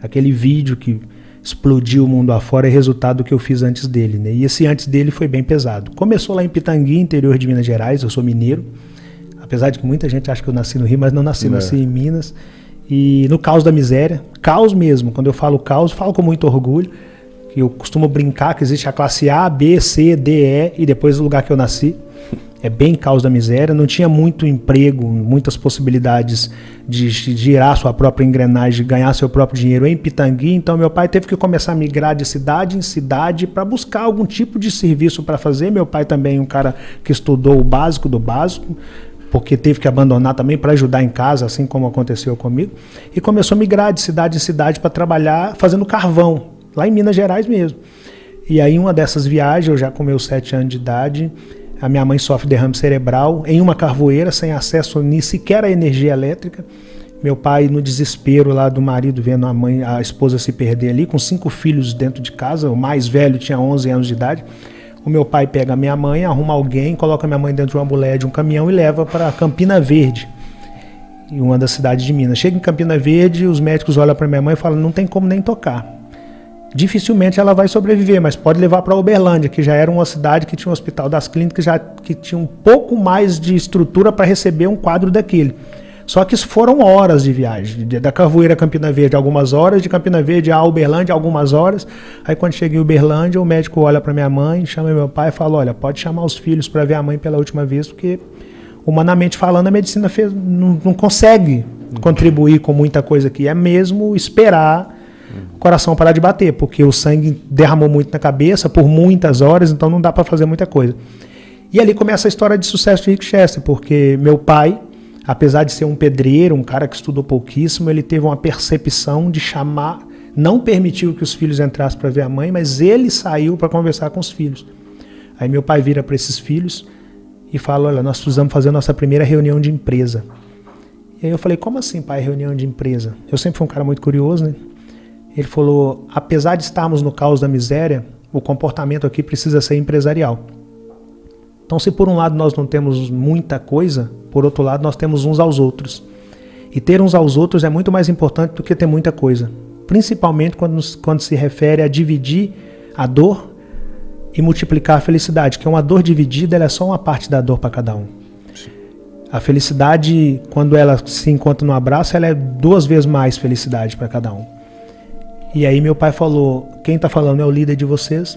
Aquele vídeo que explodiu o mundo afora é resultado do que eu fiz antes dele, né? E esse antes dele foi bem pesado. Começou lá em Pitangui, interior de Minas Gerais, eu sou mineiro, apesar de que muita gente acha que eu nasci no Rio, mas não nasci, nasci em Minas. E no caos da miséria, caos mesmo, quando eu falo caos, falo com muito orgulho, que eu costumo brincar que existe a classe A, B, C, D, E e depois o lugar que eu nasci. É bem caos da miséria, não tinha muito emprego, muitas possibilidades de girar sua própria engrenagem, ganhar seu próprio dinheiro em Pitangui, então meu pai teve que começar a migrar de cidade em cidade para buscar algum tipo de serviço para fazer. Meu pai também é um cara que estudou o básico do básico, porque teve que abandonar também para ajudar em casa, assim como aconteceu comigo, e começou a migrar de cidade em cidade para trabalhar fazendo carvão, lá em Minas Gerais mesmo. E aí uma dessas viagens, eu já com meus 7 anos de idade, a minha mãe sofre derrame cerebral em uma carvoeira, sem acesso nem sequer à energia elétrica. Meu pai, no desespero lá do marido, vendo a esposa se perder ali, com 5 filhos dentro de casa, o mais velho tinha 11 anos de idade. O meu pai pega a minha mãe, arruma alguém, coloca a minha mãe dentro de uma boleia de um caminhão e leva para Campina Verde, em uma das cidades de Minas. Chega em Campina Verde, os médicos olham para minha mãe e falam, não tem como nem tocar. Dificilmente ela vai sobreviver, mas pode levar para Uberlândia, que já era uma cidade que tinha um hospital das clínicas, que tinha um pouco mais de estrutura para receber um quadro daquele. Só que isso foram horas de viagem, da Carvoeira a Campina Verde algumas horas, de Campina Verde a Uberlândia algumas horas. Aí quando chega em Uberlândia, o médico olha para minha mãe, chama meu pai e fala, olha, pode chamar os filhos para ver a mãe pela última vez, porque humanamente falando a medicina não consegue contribuir com muita coisa aqui, é mesmo esperar o coração parar de bater, porque o sangue derramou muito na cabeça por muitas horas, então não dá para fazer muita coisa. E ali começa a história de sucesso de Rick Chester, porque meu pai, apesar de ser um pedreiro, um cara que estudou pouquíssimo, ele teve uma percepção de chamar, não permitiu que os filhos entrassem para ver a mãe, mas ele saiu para conversar com os filhos. Aí meu pai vira para esses filhos e fala, olha, nós precisamos fazer a nossa primeira reunião de empresa. E aí eu falei, como assim, pai, reunião de empresa? Eu sempre fui um cara muito curioso, né? Ele falou, apesar de estarmos no caos da miséria, o comportamento aqui precisa ser empresarial. Então, se por um lado nós não temos muita coisa, por outro lado nós temos uns aos outros. E ter uns aos outros é muito mais importante do que ter muita coisa. Principalmente quando se refere a dividir a dor e multiplicar a felicidade, que uma dor dividida ela é só uma parte da dor para cada um. A felicidade, quando ela se encontra no abraço, ela é 2 vezes mais felicidade para cada um. E aí meu pai falou, quem está falando é o líder de vocês,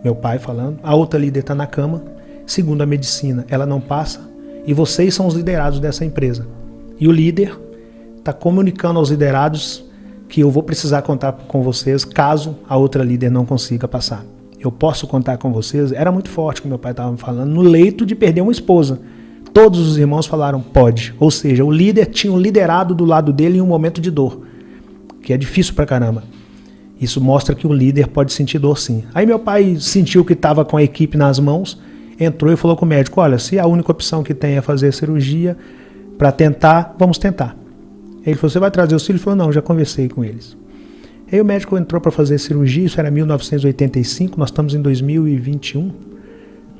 meu pai falando, a outra líder está na cama, segundo a medicina, ela não passa, e vocês são os liderados dessa empresa. E o líder está comunicando aos liderados que eu vou precisar contar com vocês caso a outra líder não consiga passar. Eu posso contar com vocês? Era muito forte o que meu pai estava falando, no leito de perder uma esposa. Todos os irmãos falaram, pode. Ou seja, o líder tinha um liderado do lado dele em um momento de dor, que é difícil pra caramba. Isso mostra que o líder pode sentir dor sim. Aí meu pai sentiu que estava com a equipe nas mãos, entrou e falou com o médico, olha, se a única opção que tem é fazer a cirurgia, para tentar, vamos tentar. Ele falou, você vai trazer os filhos? Ele falou, não, já conversei com eles. Aí o médico entrou para fazer a cirurgia, isso era 1985, nós estamos em 2021,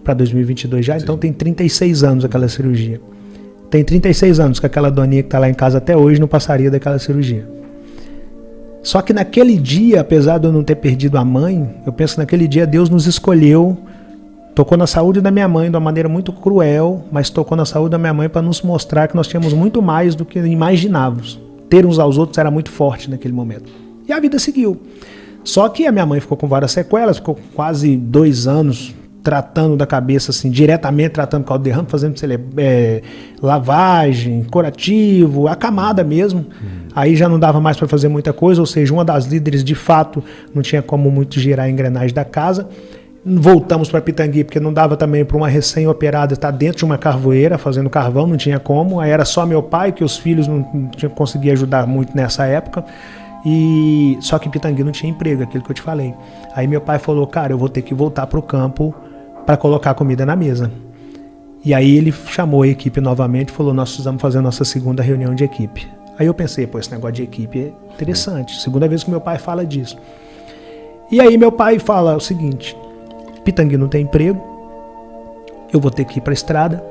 para 2022 já, sim. Então tem 36 anos aquela cirurgia. Tem 36 anos que aquela doninha que está lá em casa até hoje não passaria daquela cirurgia. Só que naquele dia, apesar de eu não ter perdido a mãe, eu penso que naquele dia Deus nos escolheu, tocou na saúde da minha mãe de uma maneira muito cruel, mas tocou na saúde da minha mãe para nos mostrar que nós tínhamos muito mais do que imaginávamos. Ter uns aos outros era muito forte naquele momento. E a vida seguiu. Só que a minha mãe ficou com várias sequelas, ficou quase 2 anos tratando da cabeça, assim, diretamente tratando com o derrame, fazendo lavagem, curativo, acamada mesmo. Aí já não dava mais para fazer muita coisa, ou seja, uma das líderes de fato não tinha como muito girar a engrenagem da casa. Voltamos para Pitangui, porque não dava também para uma recém-operada estar dentro de uma carvoeira fazendo carvão, não tinha como. Aí era só meu pai, que os filhos não conseguiam ajudar muito nessa época. Só que em Pitangui não tinha emprego, aquilo que eu te falei. Aí meu pai falou, cara, eu vou ter que voltar para o campo para colocar comida na mesa. E aí ele chamou a equipe novamente e falou, nós precisamos fazer a nossa segunda reunião de equipe. Aí eu pensei, pô, esse negócio de equipe é interessante. Segunda vez que meu pai fala disso. E aí meu pai fala o seguinte, Pitangui não tem emprego, eu vou ter que ir para a estrada,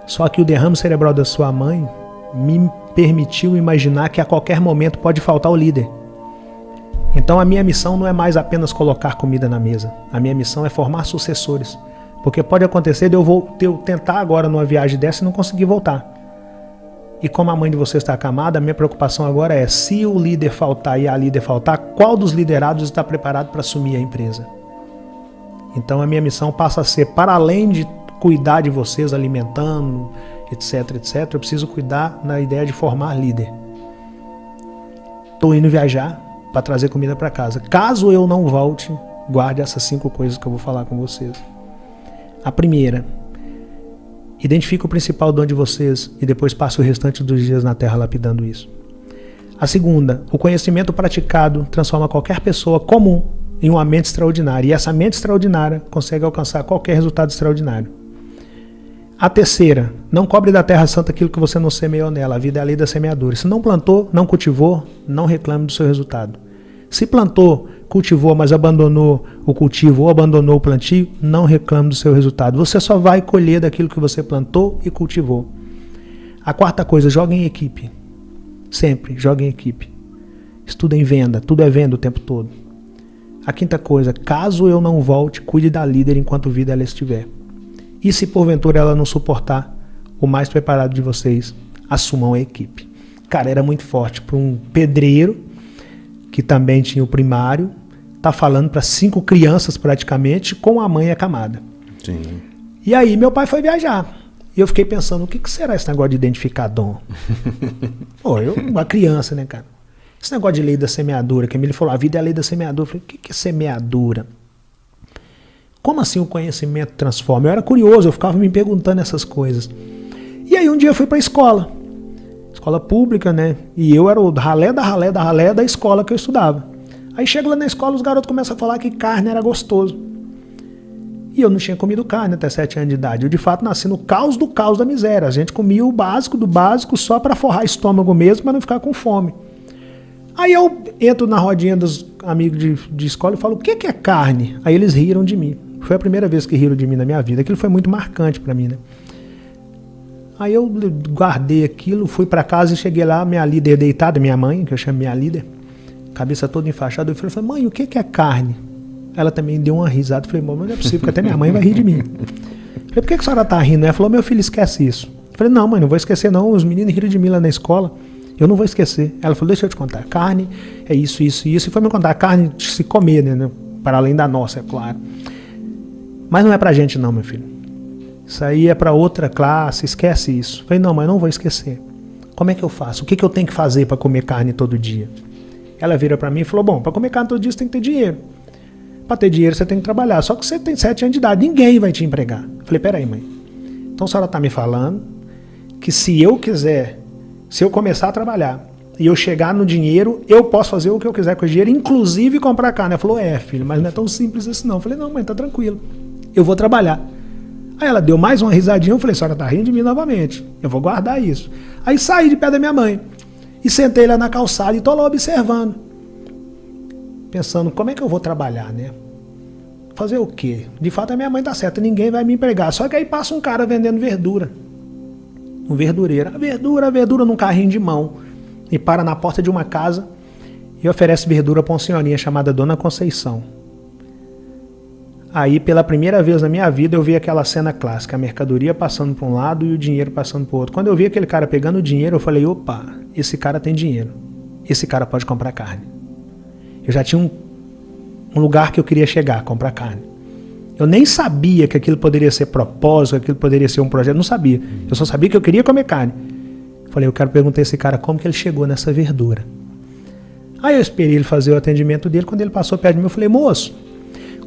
só que o derrame cerebral da sua mãe me permitiu imaginar que a qualquer momento pode faltar o líder. Então a minha missão não é mais apenas colocar comida na mesa. A minha missão é formar sucessores. Porque pode acontecer de eu tentar agora numa viagem dessa e não conseguir voltar. E como a mãe de vocês está acamada, a minha preocupação agora é, se o líder faltar e a líder faltar, qual dos liderados está preparado para assumir a empresa? Então a minha missão passa a ser, para além de cuidar de vocês, alimentando, etc, etc, eu preciso cuidar na ideia de formar líder. Estou indo viajar para trazer comida para casa. Caso eu não volte, guarde essas 5 coisas que eu vou falar com vocês. A primeira, identifique o principal dom de vocês e depois passe o restante dos dias na terra lapidando isso. A segunda, o conhecimento praticado transforma qualquer pessoa comum em uma mente extraordinária. E essa mente extraordinária consegue alcançar qualquer resultado extraordinário. A terceira, não cobre da terra santa aquilo que você não semeou nela. A vida é a lei da semeadura. Se não plantou, não cultivou, não reclame do seu resultado. Se plantou, cultivou, mas abandonou o cultivo ou abandonou o plantio, não reclame do seu resultado. Você só vai colher daquilo que você plantou e cultivou. A quarta coisa, jogue em equipe. Sempre, jogue em equipe. Estuda em venda, tudo é venda o tempo todo. A quinta coisa, caso eu não volte, cuide da líder enquanto vida ela estiver. E se porventura ela não suportar, o mais preparado de vocês, assumam a equipe. Cara, era muito forte para um pedreiro, que também tinha o primário, tá falando para 5 crianças praticamente, com a mãe acamada. Sim. E aí meu pai foi viajar. E eu fiquei pensando, o que será esse negócio de identificar dom? Pô, uma criança, né, cara? Esse negócio de lei da semeadura, que ele falou, a vida é a lei da semeadura. Eu falei, o que é semeadura? Como assim o conhecimento transforma? Eu era curioso, eu ficava me perguntando essas coisas. E aí um dia eu fui para a escola pública, né? E eu era o ralé da escola que eu estudava. Aí chego lá na escola, os garotos começam a falar que carne era gostoso. E eu não tinha comido carne até 7 anos de idade. Eu de fato nasci no caos do caos da miséria. A gente comia o básico do básico só para forrar estômago mesmo, para não ficar com fome. Aí eu entro na rodinha dos amigos de escola e falo, o que é carne? Aí eles riram de mim. Foi a primeira vez que riram de mim na minha vida. Aquilo foi muito marcante para mim, né? Aí eu guardei aquilo, fui para casa e cheguei lá, minha líder deitada, minha mãe, que eu chamo minha líder, cabeça toda enfaixada. Eu falei, mãe, o que é carne? Ela também deu uma risada. Eu falei, mas não é possível, porque até minha mãe vai rir de mim. Eu falei, por que a senhora tá rindo? Ela falou, meu filho, esquece isso. Eu falei, não, mãe, não vou esquecer não, os meninos riram de mim lá na escola, eu não vou esquecer. Ela falou, deixa eu te contar, carne é isso, isso e isso. E foi me contar, carne de se comer, né? Para além da nossa, é claro. Mas não é pra gente não, meu filho. Isso aí é para outra classe, esquece isso. Eu falei, não, mas não vou esquecer. Como é que eu faço? O que eu tenho que fazer para comer carne todo dia? Ela vira para mim e falou, bom, para comer carne todo dia você tem que ter dinheiro. Para ter dinheiro você tem que trabalhar. Só que você tem 7 anos de idade, ninguém vai te empregar. Eu falei, peraí, mãe. Então a senhora está me falando que se eu quiser, se eu começar a trabalhar e eu chegar no dinheiro, eu posso fazer o que eu quiser com o dinheiro, inclusive comprar carne. Ela falou, filho, mas não é tão simples assim não. Eu falei, não, mãe, tá tranquilo. Eu vou trabalhar. Aí ela deu mais uma risadinha, eu falei, a senhora tá rindo de mim novamente, eu vou guardar isso. Aí saí de pé da minha mãe e sentei lá na calçada e tô lá observando, pensando, como é que eu vou trabalhar, né? Fazer o quê? De fato a minha mãe tá certa, ninguém vai me empregar. Só que aí passa um cara vendendo verdura, um verdureiro, a verdura num carrinho de mão, e para na porta de uma casa e oferece verdura para uma senhorinha chamada Dona Conceição. Aí, pela primeira vez na minha vida, eu vi aquela cena clássica, a mercadoria passando para um lado e o dinheiro passando para o outro. Quando eu vi aquele cara pegando o dinheiro, eu falei, opa, esse cara tem dinheiro, esse cara pode comprar carne. Eu já tinha um lugar que eu queria chegar, comprar carne. Eu nem sabia que aquilo poderia ser propósito, que aquilo poderia ser um projeto, não sabia. Eu só sabia que eu queria comer carne. Falei, eu quero perguntar a esse cara como que ele chegou nessa verdura. Aí eu esperei ele fazer o atendimento dele, quando ele passou perto de mim, eu falei, moço,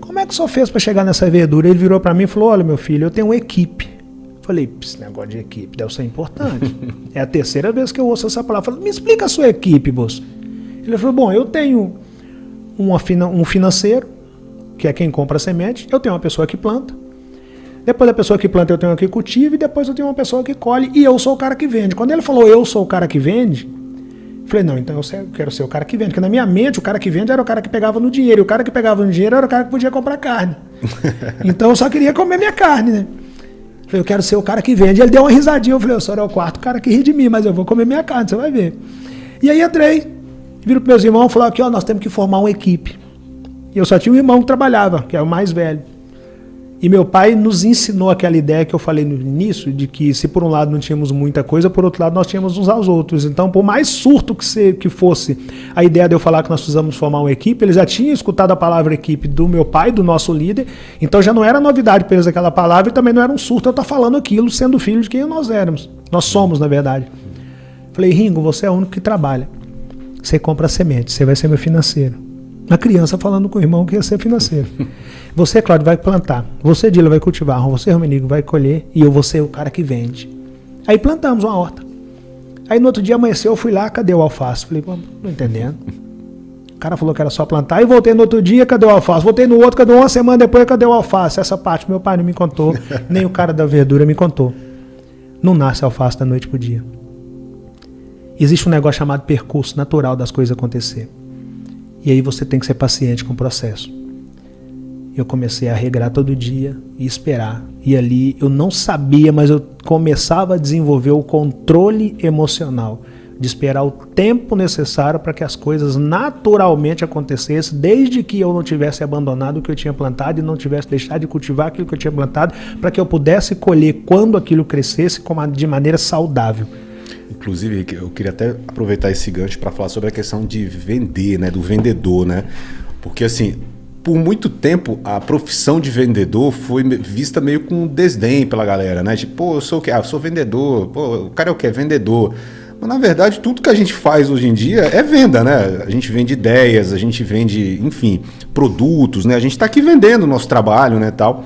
como é que o senhor fez para chegar nessa verdura? Ele virou para mim e falou, olha meu filho, eu tenho uma equipe. Falei, esse negócio de equipe deve ser importante. É a terceira vez que eu ouço essa palavra. Falei, me explica a sua equipe, moço. Ele falou, bom, eu tenho um financeiro, que é quem compra a semente, eu tenho uma pessoa que planta, depois da pessoa que planta eu tenho uma que cultiva, e depois eu tenho uma pessoa que colhe, e eu sou o cara que vende. Quando ele falou, eu sou o cara que vende, falei, não, então eu quero ser o cara que vende. Porque na minha mente, o cara que vende era o cara que pegava no dinheiro. E o cara que pegava no dinheiro era o cara que podia comprar carne. Então eu só queria comer minha carne, né? Falei, eu quero ser o cara que vende. Ele deu uma risadinha. Eu falei, o senhor é o quarto cara que ri de mim, mas eu vou comer minha carne, você vai ver. E aí entrei Viro para meus irmãos e falo aqui, ó, nós temos que formar uma equipe. E eu só tinha um irmão que trabalhava, que é o mais velho. E meu pai nos ensinou aquela ideia que eu falei no início, de que se por um lado não tínhamos muita coisa, por outro lado nós tínhamos uns aos outros. Então, por mais surto que fosse a ideia de eu falar que nós precisamos formar uma equipe, eles já tinham escutado a palavra equipe do meu pai, do nosso líder, então já não era novidade para eles aquela palavra e também não era um surto eu estar falando aquilo, sendo filho de quem nós éramos. Nós somos, na verdade. Falei, Ringo, você é o único que trabalha. Você compra semente, você vai ser meu financeiro. Uma criança falando com o irmão que ia ser financeiro. Você, Cláudio, vai plantar. Você, Dila, vai cultivar. Você, Romenigo, vai colher. E eu vou ser o cara que vende. Aí plantamos uma horta. Aí no outro dia amanheceu, eu fui lá, cadê o alface? Falei, pô, não entendendo. O cara falou que era só plantar. Aí voltei no outro dia, cadê o alface? Voltei no outro, cadê uma semana depois, cadê o alface? Essa parte meu pai não me contou, nem o cara da verdura me contou. Não nasce alface da noite pro dia. Existe um negócio chamado percurso natural das coisas acontecer. E aí você tem que ser paciente com o processo. Eu comecei a regrar todo dia e esperar. E ali eu não sabia, mas eu começava a desenvolver o controle emocional, de esperar o tempo necessário para que as coisas naturalmente acontecessem, desde que eu não tivesse abandonado o que eu tinha plantado e não tivesse deixado de cultivar aquilo que eu tinha plantado, para que eu pudesse colher quando aquilo crescesse de maneira saudável. Inclusive, eu queria até aproveitar esse gancho para falar sobre a questão de vender, né, do vendedor, né? Porque assim, por muito tempo a profissão de vendedor foi vista meio com desdém pela galera, né? Tipo, pô, eu sou o quê? Ah, eu sou vendedor. Pô, o cara é o quê? Vendedor. Mas na verdade, tudo que a gente faz hoje em dia é venda, né? A gente vende ideias, a gente vende, enfim, produtos, né? A gente está aqui vendendo o nosso trabalho, né, tal.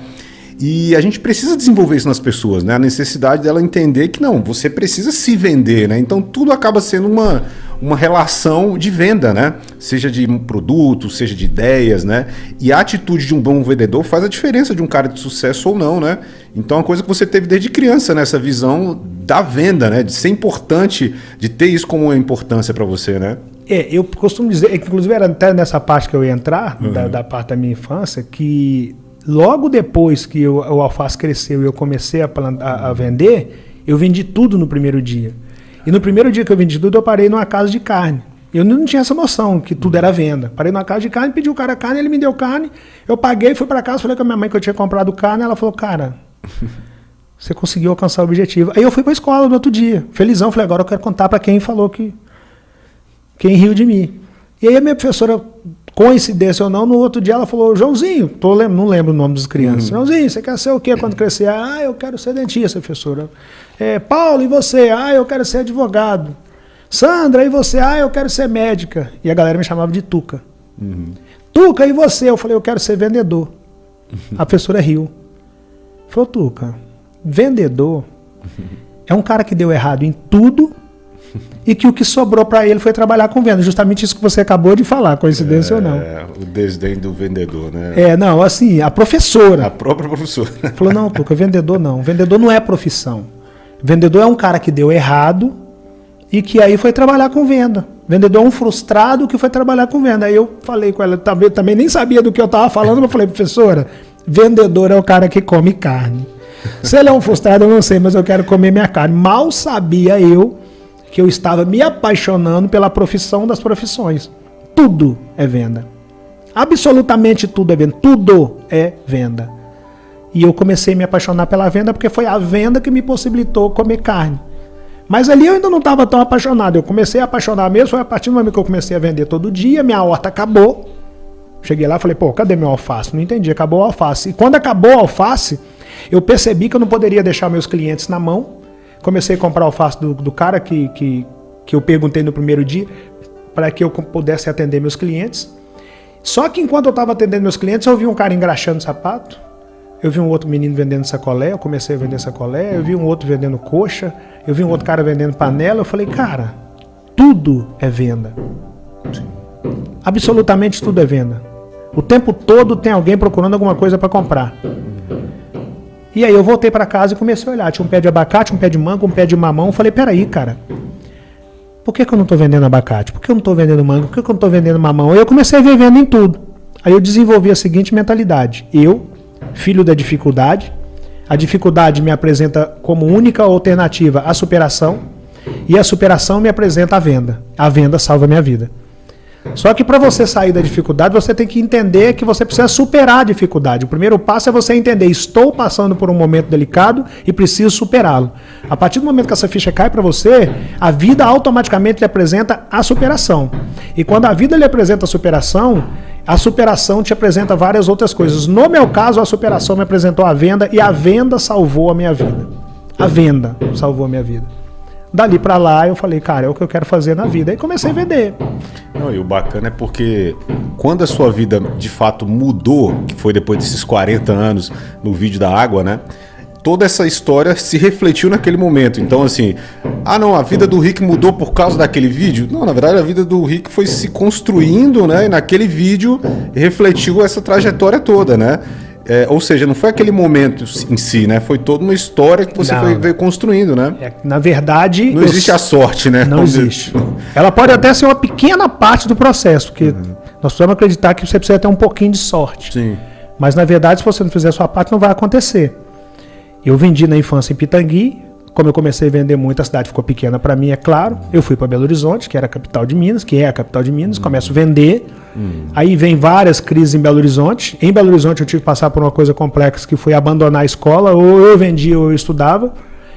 E a gente precisa desenvolver isso nas pessoas, né? A necessidade dela entender que não, você precisa se vender, né? Então tudo acaba sendo uma relação de venda, né? Seja de produto, seja de ideias, né? E a atitude de um bom vendedor faz a diferença de um cara de sucesso ou não, né? Então é uma coisa que você teve desde criança, né? Essa visão da venda, né? De ser importante, de ter isso como uma importância para você, né? Eu costumo dizer, inclusive era até nessa parte que eu ia entrar, da parte da minha infância, que logo depois que o alface cresceu e eu comecei a vender, eu vendi tudo no primeiro dia. E no primeiro dia que eu vendi tudo, eu parei numa casa de carne. Eu não tinha essa noção que tudo era venda. Parei numa casa de carne, pedi o cara carne, ele me deu carne, eu paguei, fui para casa, falei com a minha mãe que eu tinha comprado carne, ela falou, cara, você conseguiu alcançar o objetivo. Aí eu fui para a escola no outro dia, felizão, falei, agora eu quero contar para quem falou quem riu de mim. E aí a minha professora, coincidência ou não, no outro dia ela falou, Joãozinho, não lembro o nome das crianças, Joãozinho, você quer ser o quê quando crescer? Ah, eu quero ser dentista, professora. Paulo, e você? Ah, eu quero ser advogado. Sandra, e você? Ah, eu quero ser médica. E a galera me chamava de Tuca. Tuca, e você? Eu falei, eu quero ser vendedor. A professora riu. Falou, Tuca, vendedor é um cara que deu errado em tudo e que o que sobrou para ele foi trabalhar com venda. Justamente isso que você acabou de falar, coincidência ou não. O desdém do vendedor, né? Não, assim, a professora. A própria professora. Falou, não, Tuca, vendedor não. Vendedor não é profissão. Vendedor é um cara que deu errado e que aí foi trabalhar com venda. Vendedor é um frustrado que foi trabalhar com venda. Aí eu falei com ela, também nem sabia do que eu estava falando, mas eu falei, professora, vendedor é o cara que come carne. Se ele é um frustrado, eu não sei, mas eu quero comer minha carne. Mal sabia eu que eu estava me apaixonando pela profissão das profissões. Tudo é venda. Absolutamente tudo é venda. Tudo é venda. E eu comecei a me apaixonar pela venda porque foi a venda que me possibilitou comer carne. Mas ali eu ainda não estava tão apaixonado. Eu comecei a apaixonar mesmo, foi a partir do momento que eu comecei a vender todo dia, minha horta acabou. Cheguei lá e falei, pô, cadê meu alface? Não entendi, acabou o alface. E quando acabou o alface, eu percebi que eu não poderia deixar meus clientes na mão. Comecei a comprar alface do cara que eu perguntei no primeiro dia, para que eu pudesse atender meus clientes. Só que enquanto eu estava atendendo meus clientes, eu vi um cara engraxando sapato, eu vi um outro menino vendendo sacolé, eu comecei a vender sacolé, eu vi um outro vendendo coxa, eu vi um outro cara vendendo panela, eu falei, cara, tudo é venda. Absolutamente tudo é venda. O tempo todo tem alguém procurando alguma coisa para comprar. E aí eu voltei para casa e comecei a olhar. Tinha um pé de abacate, um pé de manga, um pé de mamão. Eu falei, peraí, cara, por que eu não estou vendendo abacate? Por que eu não estou vendendo manga? Por que eu não estou vendendo mamão? Aí eu comecei a ver venda em tudo. Aí eu desenvolvi a seguinte mentalidade. Eu, filho da dificuldade, a dificuldade me apresenta como única alternativa a superação, e a superação me apresenta a venda. A venda salva a minha vida. Só que para você sair da dificuldade, você tem que entender que você precisa superar a dificuldade. O primeiro passo é você entender, estou passando por um momento delicado e preciso superá-lo. A partir do momento que essa ficha cai para você, a vida automaticamente lhe apresenta a superação. E quando a vida lhe apresenta a superação te apresenta várias outras coisas. No meu caso, a superação me apresentou a venda e a venda salvou a minha vida. A venda salvou a minha vida. Dali pra lá eu falei, cara, é o que eu quero fazer na vida. Aí comecei a vender. Não, e o bacana é porque quando a sua vida de fato mudou, que foi depois desses 40 anos no vídeo da água, né? Toda essa história se refletiu naquele momento. Então, assim, não, a vida do Rick mudou por causa daquele vídeo? Não, na verdade, a vida do Rick foi se construindo, né? E naquele vídeo refletiu essa trajetória toda, né? Ou seja, não foi aquele momento em si, né? Foi toda uma história que você veio construindo, né? Na verdade... Não existe a sorte, né? Não existe. Ela pode até ser uma pequena parte do processo, porque nós precisamos acreditar que você precisa ter um pouquinho de sorte. Sim. Mas, na verdade, se você não fizer a sua parte, não vai acontecer. Eu vendi na infância em Pitangui. Como eu comecei a vender muito, a cidade ficou pequena para mim, é claro. Eu fui para Belo Horizonte, que era a capital de Minas, que é a capital de Minas, começo a vender. Aí vem várias crises em Belo Horizonte. Em Belo Horizonte eu tive que passar por uma coisa complexa, que foi abandonar a escola. Ou eu vendia ou eu estudava.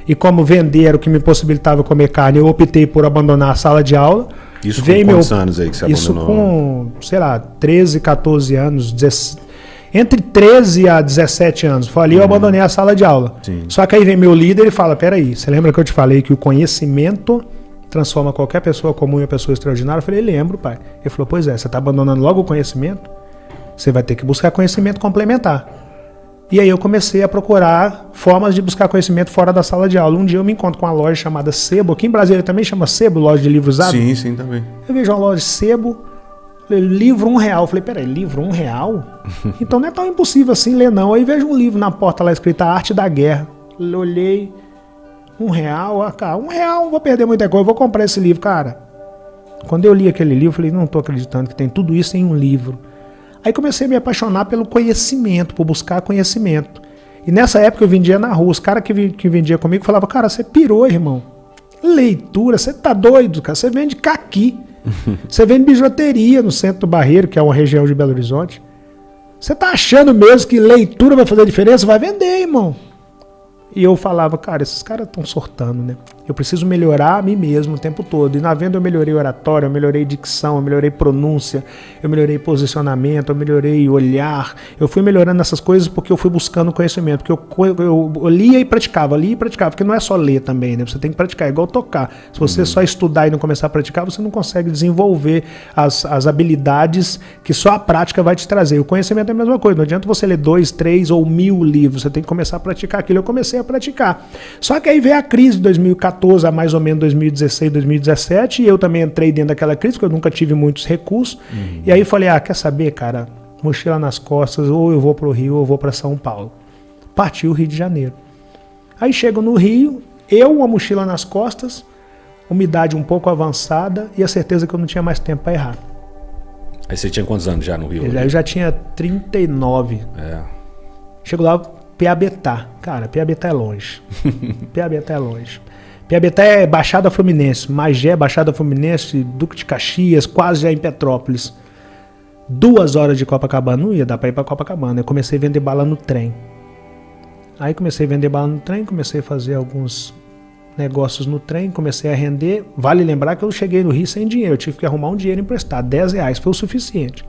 E como vender era o que me possibilitava comer carne, eu optei por abandonar a sala de aula. Isso com quantos anos aí que você abandonou? Isso com, sei lá, 13, 14 anos, 17... Entre 13 a 17 anos, foi ali eu abandonei a sala de aula. Sim. Só que aí vem meu líder e fala, peraí, você lembra que eu te falei que o conhecimento transforma qualquer pessoa comum em uma pessoa extraordinária? Eu falei, lembro, pai. Ele falou, pois é, você está abandonando logo o conhecimento? Você vai ter que buscar conhecimento complementar. E aí eu comecei a procurar formas de buscar conhecimento fora da sala de aula. Um dia eu me encontro com uma loja chamada Sebo, aqui em Brasília também chama Sebo, loja de livro usado. Sim, sim, também. Eu vejo uma loja Sebo, livro R$1. Eu falei, peraí, livro R$1? Então não é tão impossível assim ler não. Aí vejo um livro na porta lá escrito A Arte da Guerra. Eu olhei, R$1, cara, R$1, não vou perder muita coisa, eu vou comprar esse livro, cara. Quando eu li aquele livro, eu falei, não estou acreditando que tem tudo isso em um livro. Aí comecei a me apaixonar pelo conhecimento, por buscar conhecimento. E nessa época eu vendia na rua, os caras que vendiam comigo falavam, cara, você pirou, irmão. Leitura, você tá doido, cara, você vende caqui. Você vende bijuteria no centro do Barreiro, que é uma região de Belo Horizonte. Você tá achando mesmo que leitura vai fazer diferença? Vai vender, irmão. E eu falava, cara, esses caras estão sortando, né? Eu preciso melhorar a mim mesmo o tempo todo. E na venda eu melhorei oratória, eu melhorei dicção, eu melhorei pronúncia, eu melhorei posicionamento, eu melhorei olhar. Eu fui melhorando essas coisas porque eu fui buscando conhecimento. Porque eu lia e praticava, porque não é só ler também, né? Você tem que praticar, é igual tocar. Se você só estudar e não começar a praticar, você não consegue desenvolver as habilidades que só a prática vai te trazer. O conhecimento é a mesma coisa. Não adianta você ler 2, 3 ou 1000 livros. Você tem que começar a praticar aquilo. Eu comecei a praticar. Só que aí veio a crise de 2014, a mais ou menos 2016, 2017, e eu também entrei dentro daquela crise, porque eu nunca tive muitos recursos. E aí falei, quer saber, cara, mochila nas costas, ou eu vou pro Rio, ou eu vou para São Paulo. Parti o Rio de Janeiro. Aí chego no Rio, uma mochila nas costas, umidade um pouco avançada, e a certeza que eu não tinha mais tempo para errar. Aí você tinha quantos anos já no Rio? Eu já tinha 39. Chego lá, Piabetá. Cara, Piabetá é longe. Piabetá é longe. Piabetá é Baixada Fluminense, Magé, Baixada Fluminense, Duque de Caxias, quase já em Petrópolis. 2 horas de Copacabana, não ia dar para ir para Copacabana. Eu comecei a vender bala no trem. Aí comecei a vender bala no trem, comecei a fazer alguns negócios no trem, comecei a render. Vale lembrar que eu cheguei no Rio sem dinheiro, eu tive que arrumar um dinheiro emprestado, R$10, foi o suficiente.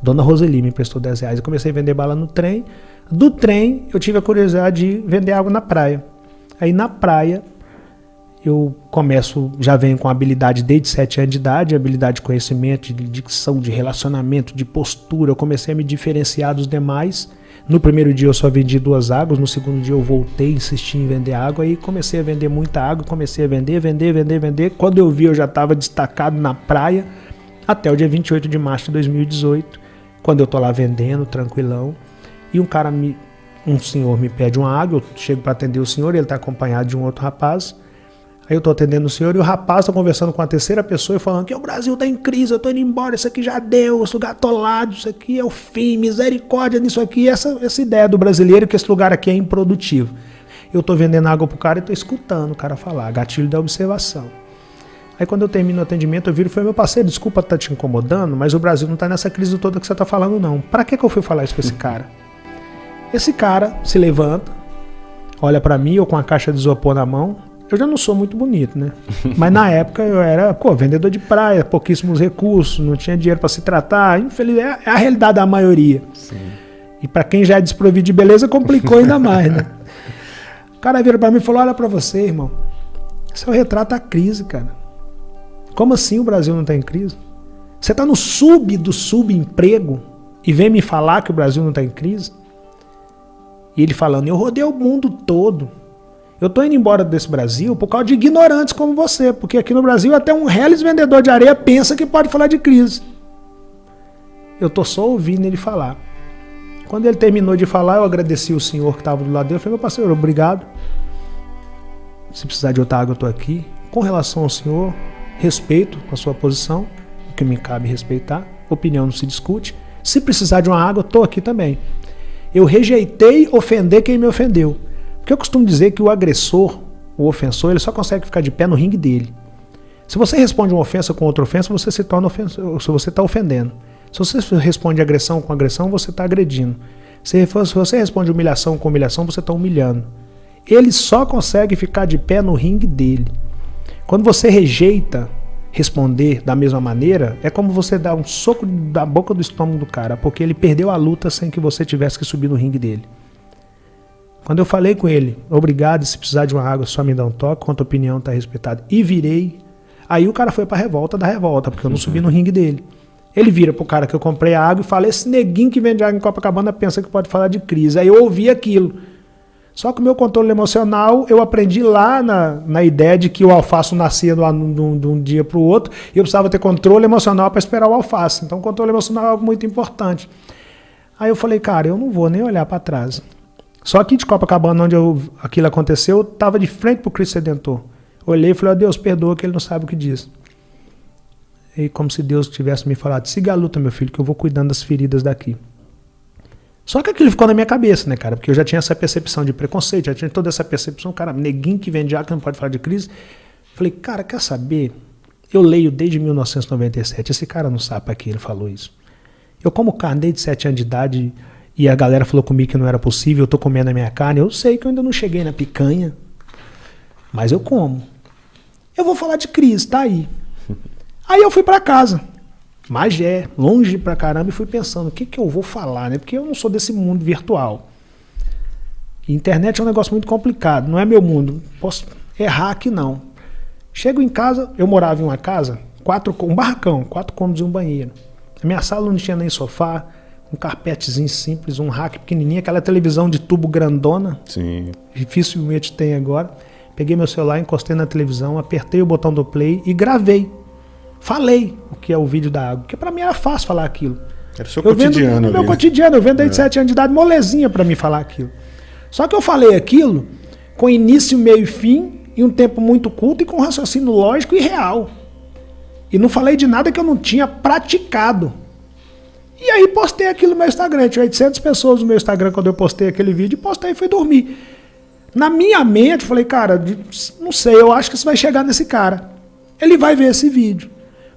Dona Roseli me emprestou R$10, eu comecei a vender bala no trem. Do trem, eu tive a curiosidade de vender água na praia. Aí na praia, eu já venho com habilidade desde 7 anos de idade, habilidade de conhecimento, de dicção, de relacionamento, de postura. Eu comecei a me diferenciar dos demais. No primeiro dia eu só vendi 2 águas, no segundo dia eu voltei, insisti em vender água, aí comecei a vender muita água, comecei a vender. Quando eu vi, eu já estava destacado na praia, até o dia 28 de março de 2018, quando eu tô lá vendendo, tranquilão, e um senhor me pede uma água, eu chego para atender o senhor, ele está acompanhado de um outro rapaz. Aí eu tô atendendo o senhor e o rapaz tá conversando com a terceira pessoa e falando que o Brasil tá em crise, eu tô indo embora, isso aqui já deu, eu sou gatolado, isso aqui é o fim, misericórdia nisso aqui, essa ideia do brasileiro que esse lugar aqui é improdutivo. Eu tô vendendo água pro cara e tô escutando o cara falar, gatilho da observação. Aí quando eu termino o atendimento, eu viro e falei, meu parceiro, desculpa estar te incomodando, mas o Brasil não está nessa crise toda que você está falando, não. Para que eu fui falar isso com esse cara? Esse cara se levanta, olha para mim, eu com a caixa de isopor na mão. Eu já não sou muito bonito, né? Mas na época eu era, vendedor de praia, pouquíssimos recursos, não tinha dinheiro para se tratar. Infelizmente, é a realidade da maioria. Sim. E para quem já é desprovido de beleza, complicou ainda mais, né? O cara vira para mim e falou, olha para você, irmão, esse é o retrato da crise, cara. Como assim o Brasil não está em crise? Você está no do subemprego e vem me falar que o Brasil não está em crise? E ele falando, eu rodei o mundo todo. Eu estou indo embora desse Brasil por causa de ignorantes como você, porque aqui no Brasil até um reles vendedor de areia pensa que pode falar de crise. Eu estou só ouvindo ele falar. Quando ele terminou de falar, eu agradeci o senhor que estava do lado dele. Eu falei, meu parceiro, obrigado. Se precisar de outra água, eu estou aqui. Com relação ao senhor, respeito a sua posição, o que me cabe respeitar. Opinião não se discute. Se precisar de uma água, estou aqui também. Eu rejeitei ofender quem me ofendeu. Porque eu costumo dizer que o agressor, o ofensor, ele só consegue ficar de pé no ringue dele. Se você responde uma ofensa com outra ofensa, você se torna ofensor, se você está ofendendo. Se você responde agressão com agressão, você está agredindo. Se você responde humilhação com humilhação, você está humilhando. Ele só consegue ficar de pé no ringue dele. Quando você rejeita responder da mesma maneira, é como você dar um soco da boca do estômago do cara, porque ele perdeu a luta sem que você tivesse que subir no ringue dele. Quando eu falei com ele, obrigado, se precisar de uma água, só me dá um toque, quanto a opinião está respeitada, e virei, aí o cara foi para a revolta da revolta, porque eu não subi no ringue dele. Ele vira pro cara que eu comprei a água e fala, esse neguinho que vende água em Copacabana pensa que pode falar de crise. Aí eu ouvi aquilo. Só que o meu controle emocional, eu aprendi lá na ideia de que o alface nascia de um dia para o outro e eu precisava ter controle emocional para esperar o alface. Então o controle emocional é algo muito importante. Aí eu falei, cara, eu não vou nem olhar para trás. Só aqui de Copacabana, onde aquilo aconteceu, eu estava de frente para o Cristo Redentor. Olhei e falei, ó Deus, perdoa que ele não sabe o que diz. E como se Deus tivesse me falado, siga a luta, meu filho, que eu vou cuidando das feridas daqui. Só que aquilo ficou na minha cabeça, né, cara? Porque eu já tinha essa percepção de preconceito, já tinha toda essa percepção, cara, neguinho que vende água que não pode falar de crise. Falei, cara, quer saber? Eu leio desde 1997, esse cara não sabe para que ele falou isso. Eu como carne desde 7 anos de idade e a galera falou comigo que não era possível, eu tô comendo a minha carne, eu sei que eu ainda não cheguei na picanha, mas eu como. Eu vou falar de crise, tá aí. Aí eu fui para casa, Magé, longe pra caramba, e fui pensando, o que eu vou falar, né? Porque eu não sou desse mundo virtual. E internet é um negócio muito complicado, não é meu mundo, posso errar aqui não. Chego em casa, eu morava em uma casa, um barracão, 4 cômodos e um banheiro. Na minha sala não tinha nem sofá, um carpetezinho simples, um rack pequenininho, aquela televisão de tubo grandona. Sim. Dificilmente tem agora. Peguei meu celular, encostei na televisão, apertei o botão do play e gravei. Falei o que é o vídeo da água, porque pra mim era fácil falar aquilo. Era o seu cotidiano. Meu cotidiano, eu vendo desde 7 anos de idade, molezinha pra mim falar aquilo. Só que eu falei aquilo com início, meio e fim, em um tempo muito curto e com raciocínio lógico e real. E não falei de nada que eu não tinha praticado. E aí postei aquilo no meu Instagram. Tinha 800 pessoas no meu Instagram quando eu postei aquele vídeo e postei e fui dormir. Na minha mente, falei, cara, não sei, eu acho que isso vai chegar nesse cara. Ele vai ver esse vídeo.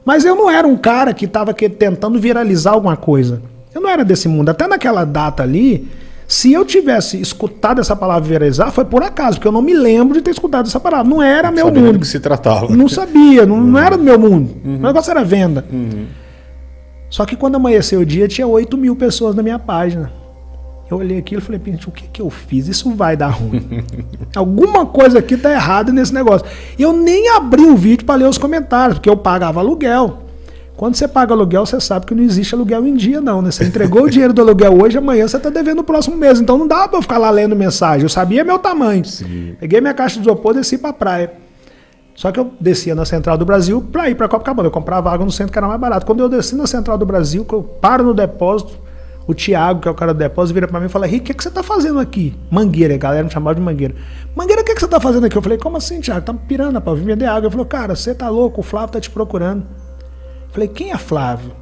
Mas eu não era um cara que estava tentando viralizar alguma coisa. Eu não era desse mundo. Até naquela data ali, se eu tivesse escutado essa palavra viralizar, foi por acaso, porque eu não me lembro de ter escutado essa palavra. Não era meu mundo. Do que se tratava. Não sabia, não era do meu mundo. O negócio era venda. Só que quando amanheceu o dia, tinha 8.000 pessoas na minha página. Eu olhei aquilo e falei, gente, o que eu fiz? Isso vai dar ruim. Alguma coisa aqui tá errada nesse negócio. E eu nem abri o vídeo para ler os comentários, porque eu pagava aluguel. Quando você paga aluguel, você sabe que não existe aluguel em dia, não, né? Você entregou o dinheiro do aluguel hoje, amanhã você tá devendo no próximo mês. Então não dá para eu ficar lá lendo mensagem. Eu sabia meu tamanho. Sim. Peguei minha caixa de isopor e desci pra praia. Só que eu descia na Central do Brasil para ir para Copacabana. Eu comprava água no centro que era mais barato. Quando eu desci na Central do Brasil, que eu paro no depósito, o Thiago, que é o cara do depósito, vira pra mim e fala, Rick, o que você tá fazendo aqui? Mangueira, a galera me chamava de Mangueira. Mangueira, o que você tá fazendo aqui? Eu falei, como assim, Thiago? Tá me pirando, pra vir vender água. Ele falou, cara, você tá louco, o Flávio tá te procurando. Eu falei, quem é Flávio?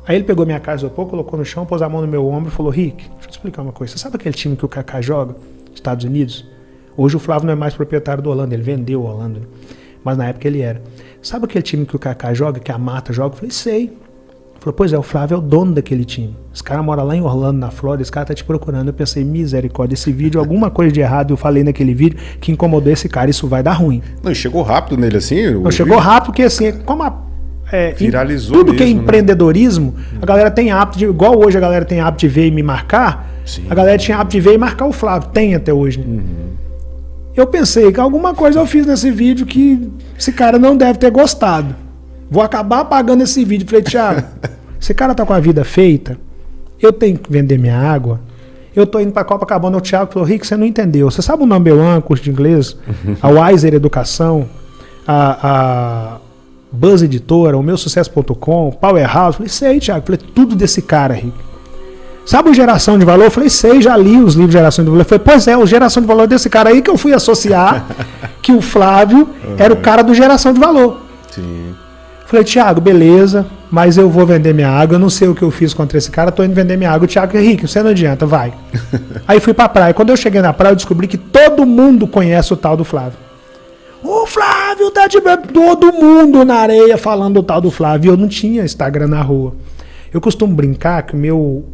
Aí ele pegou minha caixa de isopor, colocou no chão, pôs a mão no meu ombro e falou, Rick, deixa eu te explicar uma coisa. Você sabe aquele time que o Kaká joga? Estados Unidos? Hoje o Flávio não é mais proprietário do Orlando, ele vendeu o Orlando. mas na época ele era. Sabe aquele time que o Kaká joga, que a Marta joga? Eu falei, sei. Ele falou, pois é, o Flávio é o dono daquele time. Esse cara mora lá em Orlando, na Flórida, esse cara tá te procurando. Eu pensei, misericórdia, esse vídeo, alguma coisa de errado eu falei naquele vídeo que incomodou esse cara, isso vai dar ruim. Não, chegou rápido nele assim? Não, chegou rápido porque assim, como viralizou tudo mesmo, que é empreendedorismo, a galera tem hábito de, igual hoje a galera tem hábito de ver e me marcar, sim, a galera tinha hábito de ver e marcar o Flávio, tem até hoje, né? Eu pensei que alguma coisa eu fiz nesse vídeo que esse cara não deve ter gostado. Vou acabar apagando esse vídeo. Falei, Thiago, esse cara tá com a vida feita, eu tenho que vender minha água, eu tô indo pra Copacabana. O Thiago falou, Rick, você não entendeu. Você sabe o Number One, curso de inglês? A Wiser Educação, a Buzz Editora, o meusucesso.com, Powerhouse. Falei, sei, Thiago. Falei, tudo desse cara, Rick. Sabe o Geração de Valor? Eu falei, sei, já li os livros de Geração de Valor. Eu falei, pois é, o Geração de Valor desse cara aí que eu fui associar que o Flávio era o cara do Geração de Valor. Sim. Falei, Thiago, beleza, mas eu vou vender minha água, eu não sei o que eu fiz contra esse cara, tô indo vender minha água. O Thiago, Henrique, você não adianta, vai. Aí fui pra praia. Quando eu cheguei na praia, eu descobri que todo mundo conhece o tal do Flávio. O Flávio tá de... Todo mundo na areia falando do tal do Flávio. Eu não tinha Instagram na rua. Eu costumo brincar que o meu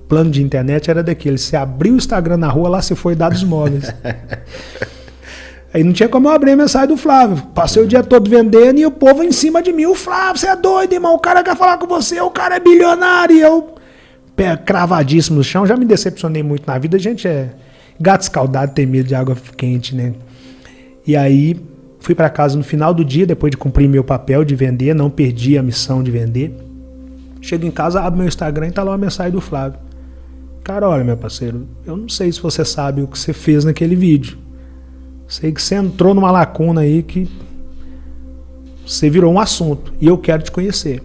plano de internet era daquele, você abriu o Instagram na rua, lá se foi dados móveis. Aí não tinha como eu abrir a mensagem do Flávio. Passei o dia todo vendendo e o povo em cima de mim. O Flávio, você é doido, irmão. O cara quer falar com você, o cara é bilionário. E eu, pé cravadíssimo no chão, já me decepcionei muito na vida. A gente é gato escaldado, tem medo de água quente, né? E aí fui para casa no final do dia, depois de cumprir meu papel de vender, não perdi a missão de vender. Chego em casa, abro meu Instagram e tá lá uma mensagem do Flávio. Cara, olha, meu parceiro, eu não sei se você sabe o que você fez naquele vídeo. Sei que você entrou numa lacuna aí que você virou um assunto e eu quero te conhecer.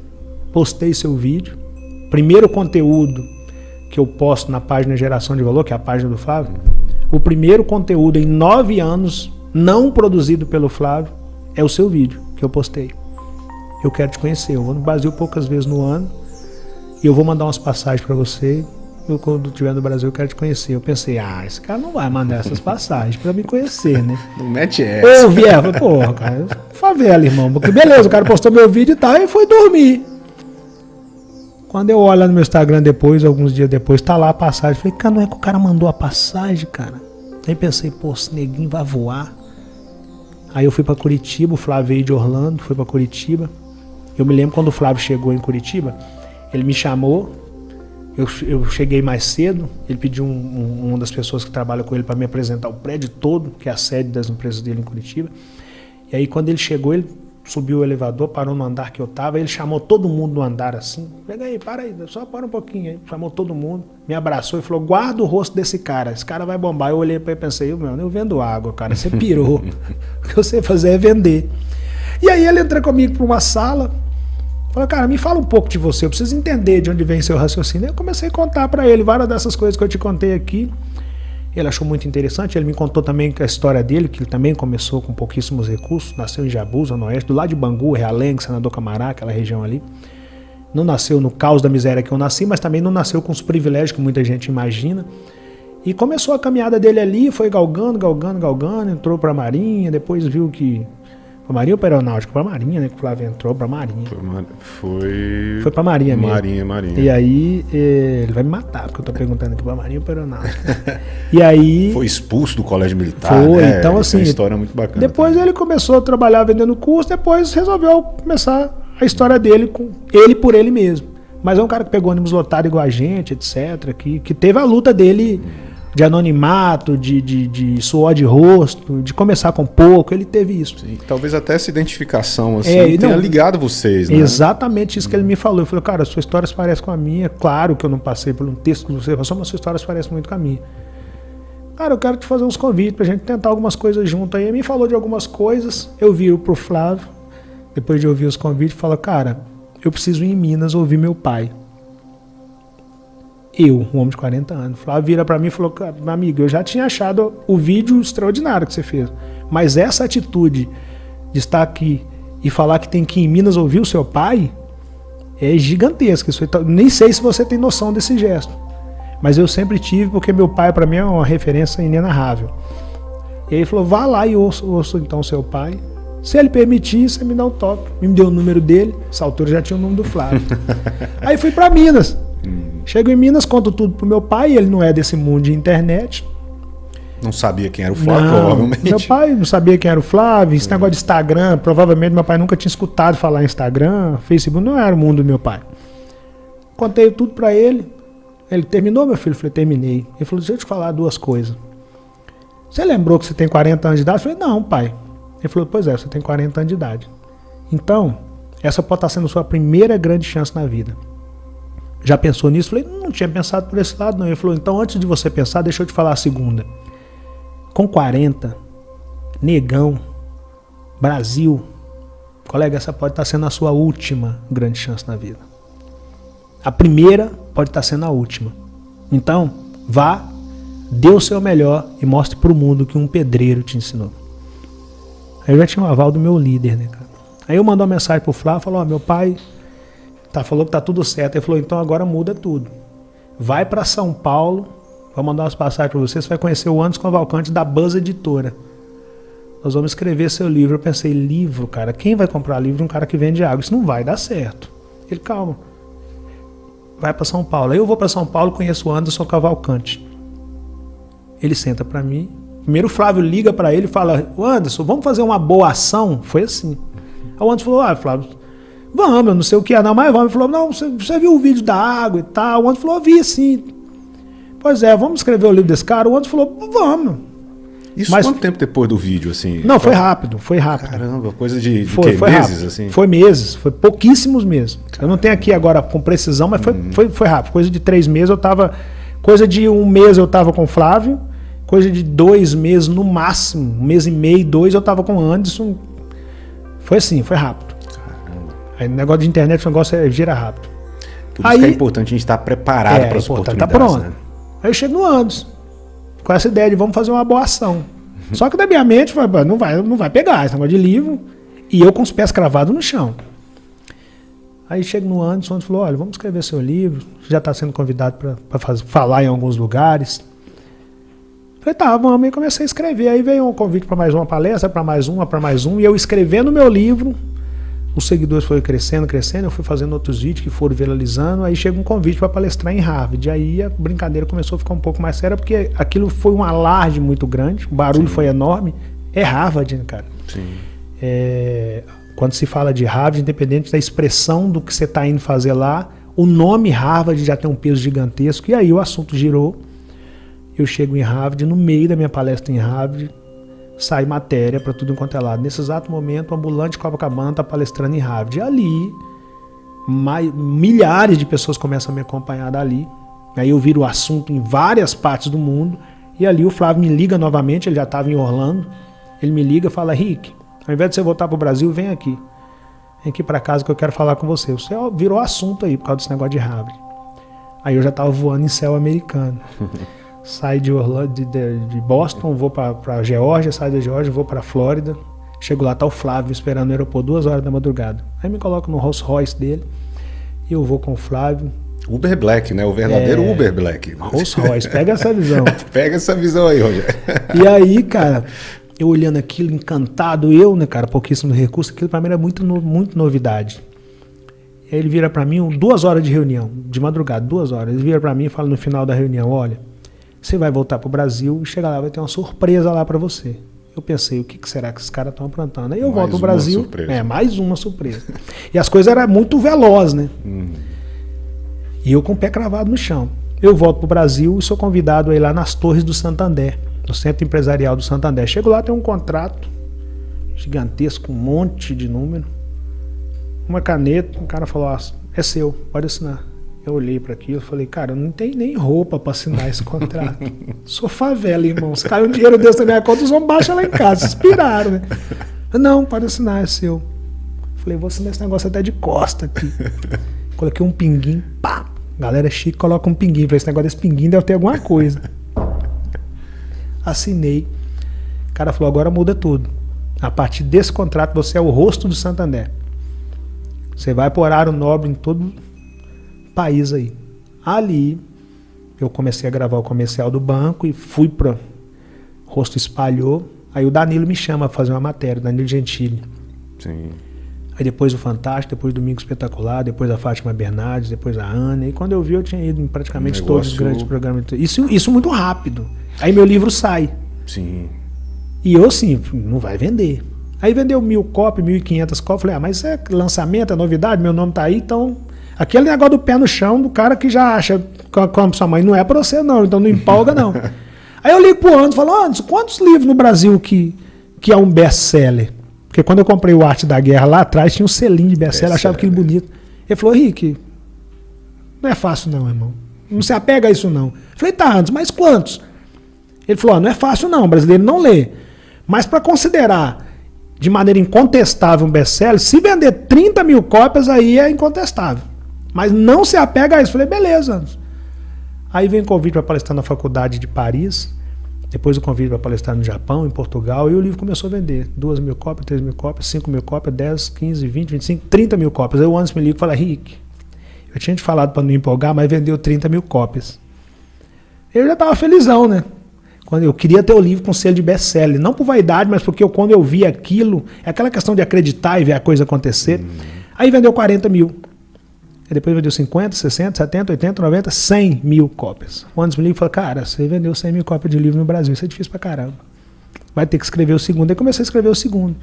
Postei seu vídeo. Primeiro conteúdo que eu posto na página Geração de Valor, que é a página do Flávio. O primeiro conteúdo em 9 anos não produzido pelo Flávio é o seu vídeo que eu postei. Eu quero te conhecer. Eu vou no Brasil poucas vezes no ano e eu vou mandar umas passagens para você. Eu, quando estiver no Brasil, eu quero te conhecer. Eu pensei, esse cara não vai mandar essas passagens pra me conhecer, né? Não mete essa. Eu vier, porra, cara, favela, irmão. Porque beleza, o cara postou meu vídeo e tal, e foi dormir. Quando eu olho lá no meu Instagram depois, alguns dias depois, tá lá a passagem. Falei, cara, não é que o cara mandou a passagem, cara? Aí pensei, pô, esse neguinho vai voar. Aí eu fui pra Curitiba, o Flávio veio de Orlando, foi pra Curitiba. Eu me lembro quando o Flávio chegou em Curitiba, ele me chamou. Eu cheguei mais cedo, ele pediu uma das pessoas que trabalha com ele para me apresentar o prédio todo, que é a sede das empresas dele em Curitiba. E aí quando ele chegou, ele subiu o elevador, parou no andar que eu tava, ele chamou todo mundo no andar assim, pega aí, para aí, só para um pouquinho aí, chamou todo mundo, me abraçou e falou, guarda o rosto desse cara, esse cara vai bombar. Eu olhei para ele e pensei, eu vendo água, cara, você pirou, o que eu sei fazer é vender. E aí ele entrou comigo para uma sala, falou, cara, me fala um pouco de você, eu preciso entender de onde vem seu raciocínio. Eu comecei a contar para ele várias dessas coisas que eu te contei aqui. Ele achou muito interessante, ele me contou também a história dele, que ele também começou com pouquíssimos recursos, nasceu em Jabu, Zona Oeste, do lado de Bangu, Realengo, Senador Camará, aquela região ali. Não nasceu no caos da miséria que eu nasci, mas também não nasceu com os privilégios que muita gente imagina. E começou a caminhada dele ali, foi galgando, entrou para a Marinha, depois viu que... Pra Marinha ou pra Aeronáutica? Pra Marinha, né? Que o Flávio entrou pra Marinha. Foi pra Marinha mesmo. Marinha. E aí, ele vai me matar, porque eu tô perguntando aqui pra Marinha ou pra Aeronáutica. E aí... Foi expulso do colégio militar, foi, né? Então assim... É uma história muito bacana. Depois também. Ele começou a trabalhar vendendo curso, depois resolveu começar a história dele com ele por ele mesmo. Mas é um cara que pegou ônibus lotado igual a gente, etc. Que teve a luta dele... de anonimato, de suor de rosto, de começar com pouco, ele teve isso. Sim, talvez até essa identificação assim tenha ligado vocês, né? Exatamente isso que ele me falou. Eu falei, cara, sua história se parece com a minha. Claro que eu não passei por um texto que você passou, mas sua história se parece muito com a minha. Cara, eu quero te fazer uns convites pra gente tentar algumas coisas junto aí. Ele me falou de algumas coisas, eu viro pro Flávio, depois de ouvir os convites, falo, cara, eu preciso ir em Minas ouvir meu pai. Eu, um homem de 40 anos. Flávio vira pra mim e falou, meu amigo, eu já tinha achado o vídeo extraordinário que você fez, mas essa atitude de estar aqui e falar que tem que ir em Minas ouvir o seu pai é gigantesca. Nem sei se você tem noção desse gesto, mas eu sempre tive, porque meu pai pra mim é uma referência inenarrável. E aí ele falou, vá lá e ouça então seu pai. Se ele permitir, você me dá um toque. Me deu o número dele, essa altura já tinha o nome do Flávio. Aí fui para Minas. Chego em Minas, conto tudo pro meu pai, ele não é desse mundo de internet. Não sabia quem era o Flávio, provavelmente. Meu pai não sabia quem era o Flávio, esse negócio de Instagram, provavelmente meu pai nunca tinha escutado falar em Instagram, Facebook, não era o mundo do meu pai. Contei tudo pra ele. Ele terminou, meu filho? Eu falei, terminei. Ele falou, deixa eu te falar duas coisas. Você lembrou que você tem 40 anos de idade? Eu falei, não, pai. Ele falou, pois é, você tem 40 anos de idade. Então, essa pode estar sendo a sua primeira grande chance na vida. Já pensou nisso? Eu falei, não tinha pensado por esse lado, não. Ele falou, então antes de você pensar, deixa eu te falar a segunda. Com 40, negão, Brasil, colega, essa pode estar sendo a sua última grande chance na vida. A primeira pode estar sendo a última. Então, vá, dê o seu melhor e mostre para o mundo que um pedreiro te ensinou. Aí eu já tinha um aval do meu líder, né, cara? Aí eu mandei uma mensagem pro Flávio, falou, meu pai falou que tá tudo certo. Ele falou, então agora muda tudo. Vai para São Paulo, vou mandar umas passagens para você vai conhecer o Anderson Cavalcante da Buzz Editora. Nós vamos escrever seu livro. Eu pensei, livro, cara, quem vai comprar livro de um cara que vende água? Isso não vai dar certo. Ele, calma. Vai para São Paulo. Aí eu vou para São Paulo, conheço o Anderson Cavalcante. Ele senta para mim. Primeiro o Flávio liga para ele e fala, Anderson, vamos fazer uma boa ação? Foi assim. Aí o Anderson falou, Flávio, vamos, eu não sei o que é não, mas vamos. Ele falou, não, você viu o vídeo da água e tal? O Anderson falou, vi sim. Pois é, vamos escrever o livro desse cara? O Anderson falou, vamos. Isso mas, quanto tempo depois do vídeo, assim? Não, foi rápido. Caramba, coisa de foi meses, rápido. Assim? Foi meses, foi pouquíssimos meses. Eu não tenho aqui agora com precisão, mas foi rápido. Coisa de 3 meses eu tava... Coisa de 1 mês eu tava com o Flávio, coisa de 2 meses no máximo, 1 mês e meio, 2 eu tava com o Anderson. Foi assim, foi rápido. Caramba. Aí, negócio de internet, o negócio gira rápido. Por isso que é importante a gente estar preparado para as oportunidades. Tá pronto. Né? Aí eu chego no Anderson, com essa ideia de vamos fazer uma boa ação. Só que da minha mente foi, não vai pegar esse negócio de livro, e eu com os pés cravados no chão. Aí chego no Anderson e falou, olha, vamos escrever seu livro, já está sendo convidado para falar em alguns lugares. Falei, tá, vamos, aí comecei a escrever. Aí veio um convite para mais uma palestra, para mais um, e eu escrevendo meu livro, os seguidores foram crescendo, eu fui fazendo outros vídeos que foram viralizando, aí chega um convite para palestrar em Harvard. Aí a brincadeira começou a ficar um pouco mais séria, porque aquilo foi um alarde muito grande, o barulho foi enorme. É Harvard, né, cara? Sim. Quando se fala de Harvard, independente da expressão do que você está indo fazer lá, o nome Harvard já tem um peso gigantesco, e aí o assunto girou. Eu chego em Harvard, no meio da minha palestra em Harvard, sai matéria para tudo enquanto é lado. Nesse exato momento, o ambulante Copacabana está palestrando em Harvard. E ali, milhares de pessoas começam a me acompanhar dali. Aí eu viro o assunto em várias partes do mundo. E ali o Flávio me liga novamente, ele já estava em Orlando. Ele me liga e fala, Rick, ao invés de você voltar para o Brasil, vem aqui. Vem aqui para casa que eu quero falar com você. Você virou assunto aí por causa desse negócio de Harvard. Aí eu já estava voando em céu americano. Saio de Orlando, de Boston, vou para Geórgia, saio da Geórgia, vou para Flórida. Chego lá, tá o Flávio esperando no aeroporto 2 horas da madrugada. Aí me coloco no Rolls Royce dele e eu vou com o Flávio. Uber Black, né? O verdadeiro Uber Black. Rolls Royce, pega essa visão. Pega essa visão aí, Rogério. E aí, cara, eu olhando aquilo, encantado, né, cara, pouquíssimo recurso, aquilo pra mim era muito novidade. E aí ele vira pra mim, 2 horas de reunião, de madrugada, 2 horas. Ele vira pra mim e fala no final da reunião, olha, você vai voltar pro Brasil e chegar lá, vai ter uma surpresa lá pra você. Eu pensei, o que será que esses caras estão aprontando? Aí eu volto pro Brasil, surpresa. Mais uma surpresa. E as coisas eram muito velozes, né? E eu com o pé cravado no chão. Eu volto pro Brasil e sou convidado a ir lá nas Torres do Santander, no Centro Empresarial do Santander. Chego lá, tem um contrato gigantesco, um monte de número, uma caneta, o cara falou, é seu, pode assinar. Eu olhei para aquilo e falei, cara, eu não tenho nem roupa para assinar esse contrato. Sou favela, irmão. Se caiu um dinheiro desse na minha conta, os homens baixam lá em casa. Vocês piraram, né? Não, pode assinar, é seu. Falei, vou assinar esse negócio até de costa aqui. Coloquei um pinguim, pá. Galera chique, coloca um pinguim. Falei, esse negócio desse pinguim deve ter alguma coisa. Assinei. O cara falou, agora muda tudo. A partir desse contrato, você é o rosto do Santander. Você vai por horário nobre em todo país aí. Ali eu comecei a gravar o comercial do banco e fui para rosto espalhou. Aí o Danilo me chama para fazer uma matéria, Danilo Gentili. Sim. Aí depois o Fantástico, depois o Domingo Espetacular, depois a Fátima Bernardes, depois a Ana. E quando eu vi, eu tinha ido em praticamente todos os grandes programas. Isso muito rápido. Aí meu livro sai. Sim. E eu, assim, não vai vender. Aí vendeu 1.000 cópias, 1.500 cópias. Falei, mas é lançamento, é novidade, meu nome tá aí, então... Aquele negócio do pé no chão, do cara que já acha como sua mãe, não é pra você não, então não empolga não. Aí eu ligo pro Anderson e falo, Anderson, quantos livros no Brasil que é um best-seller? Porque quando eu comprei o Arte da Guerra lá atrás, tinha um selinho de best-seller, achava aquilo bonito. Ele falou, Henrique, não é fácil não, irmão. Não se apega a isso não. Eu falei, tá, Anderson, mas quantos? Ele falou, não é fácil não, o brasileiro não lê. Mas para considerar de maneira incontestável um best-seller, se vender 30 mil cópias, aí é incontestável. Mas não se apega a isso. Eu falei, beleza. Aí vem o convite para palestrar na faculdade de Paris, depois o convite para palestrar no Japão, em Portugal, e o livro começou a vender. 2.000 cópias, 3.000 cópias, 5.000 cópias, 10, 15, 20, 25, 30 mil cópias. Aí o Anderson me liga e fala, Rick, eu tinha te falado para não empolgar, mas vendeu 30 mil cópias. Eu já estava felizão, né? Quando eu queria ter o livro com selo de best-seller, não por vaidade, mas porque quando eu vi aquilo, é aquela questão de acreditar e ver a coisa acontecer. Aí vendeu 40 mil. Aí depois vendeu 50, 60, 70, 80, 90, 100 mil cópias. O Anderson me liga e falou, cara, você vendeu 100 mil cópias de livro no Brasil, isso é difícil pra caramba. Vai ter que escrever o segundo. Aí comecei a escrever o segundo.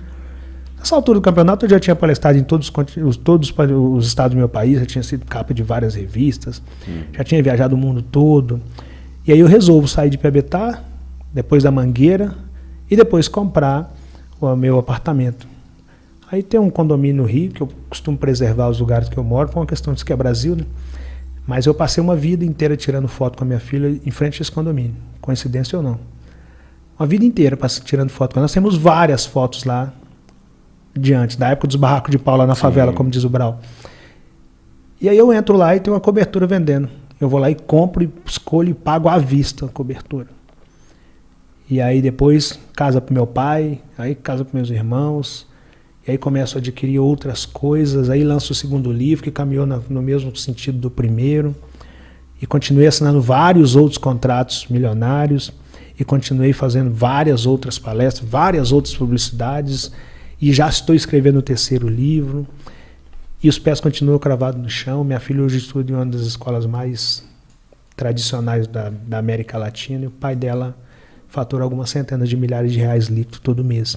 Nessa altura do campeonato eu já tinha palestrado em todos os estados do meu país, já tinha sido capa de várias revistas, já tinha viajado o mundo todo. E aí eu resolvo sair de Piabetá, depois da Mangueira, e depois comprar o meu apartamento. Aí tem um condomínio no Rio, que eu costumo preservar os lugares que eu moro, por uma questão de que é Brasil, né? Mas eu passei uma vida inteira tirando foto com a minha filha em frente a esse condomínio, coincidência ou não. Uma vida inteira tirando foto com ela. Nós temos várias fotos lá, diante, da época dos barracos de pau lá na favela, como diz o Brau. E aí eu entro lá e tem uma cobertura vendendo. Eu vou lá e compro, escolho e pago à vista a cobertura. E aí depois casa pro meu pai, aí casa pros meus irmãos, e aí começo a adquirir outras coisas, aí lanço o segundo livro, que caminhou no mesmo sentido do primeiro, e continuei assinando vários outros contratos milionários, e continuei fazendo várias outras palestras, várias outras publicidades, e já estou escrevendo o terceiro livro, e os pés continuam cravados no chão. Minha filha hoje estuda em uma das escolas mais tradicionais da América Latina, e o pai dela fatura algumas centenas de milhares de reais líquidos todo mês.